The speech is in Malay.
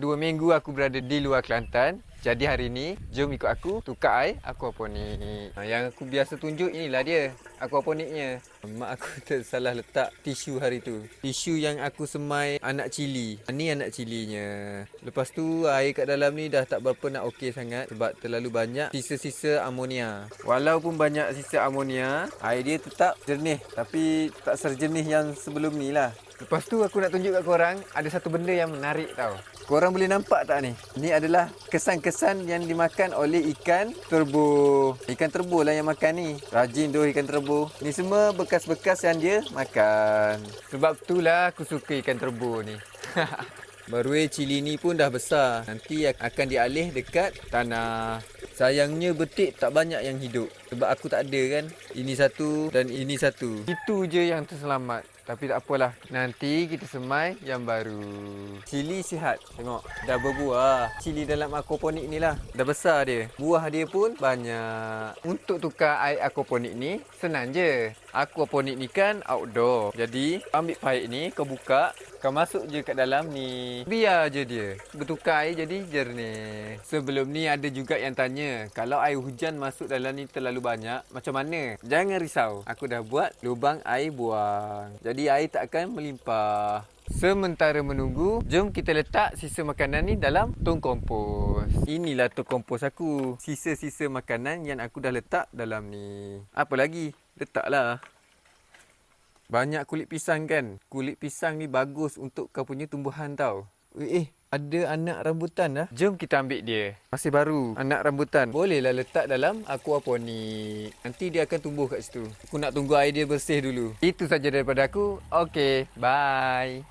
2 minggu aku berada di luar Kelantan. Jadi hari ni, jom ikut aku tukar air aquaponik. Yang aku biasa tunjuk inilah dia, aquaponiknya. Mak aku tersalah letak tisu hari tu. Tisu yang aku semai anak cili. Ni anak cilinya. Lepas tu air kat dalam ni dah tak berapa nak okey sangat sebab terlalu banyak sisa-sisa amonia. Walaupun banyak sisa amonia, air dia tetap jernih. Tapi tak sejernih yang sebelum ni lah. Lepas tu aku nak tunjuk kat korang, ada satu benda yang menarik tau. Korang boleh nampak tak ni? Ni adalah kesan-kesan yang dimakan oleh ikan terbo. Ikan terbo lah yang makan ni. Rajin tu ikan terbo. Ni semua bekas-bekas yang dia makan. Sebab itulah aku suka ikan terbo ni. Barue cili ni pun dah besar. Nanti akan dialih dekat tanah. Sayangnya betik tak banyak yang hidup. Sebab aku tak ada kan. Ini satu dan ini satu. Itu je yang terselamat. Tapi tak apalah. Nanti kita semai yang baru. Cili sihat. Tengok. Dah berbuah. Cili dalam aquaponik ni lah. Dah besar dia. Buah dia pun banyak. Untuk tukar air aquaponik ni, senang je. Aquaponik ni kan outdoor. Jadi, ambil paip ni, kau buka. Kau masuk je kat dalam ni. Biar je dia. Bertukar air jadi jernih. Sebelum ni ada juga yang tanya. Kalau air hujan masuk dalam ni terlalu banyak, macam mana? Jangan risau. Aku dah buat lubang air buang. Jadi air tak akan melimpah. Sementara menunggu, jom kita letak sisa makanan ni dalam tong kompos. Inilah tong kompos aku. Sisa-sisa makanan yang aku dah letak dalam ni. Apa lagi? Letaklah. Banyak kulit pisang kan? Kulit pisang ni bagus untuk kau punya tumbuhan tau. Ada anak rambutan dah. Jom kita ambil dia. Masih baru. Anak rambutan. Bolehlah letak dalam aquaponik. Nanti dia akan tumbuh kat situ. Aku nak tunggu air dia bersih dulu. Itu saja daripada aku. Okay, bye.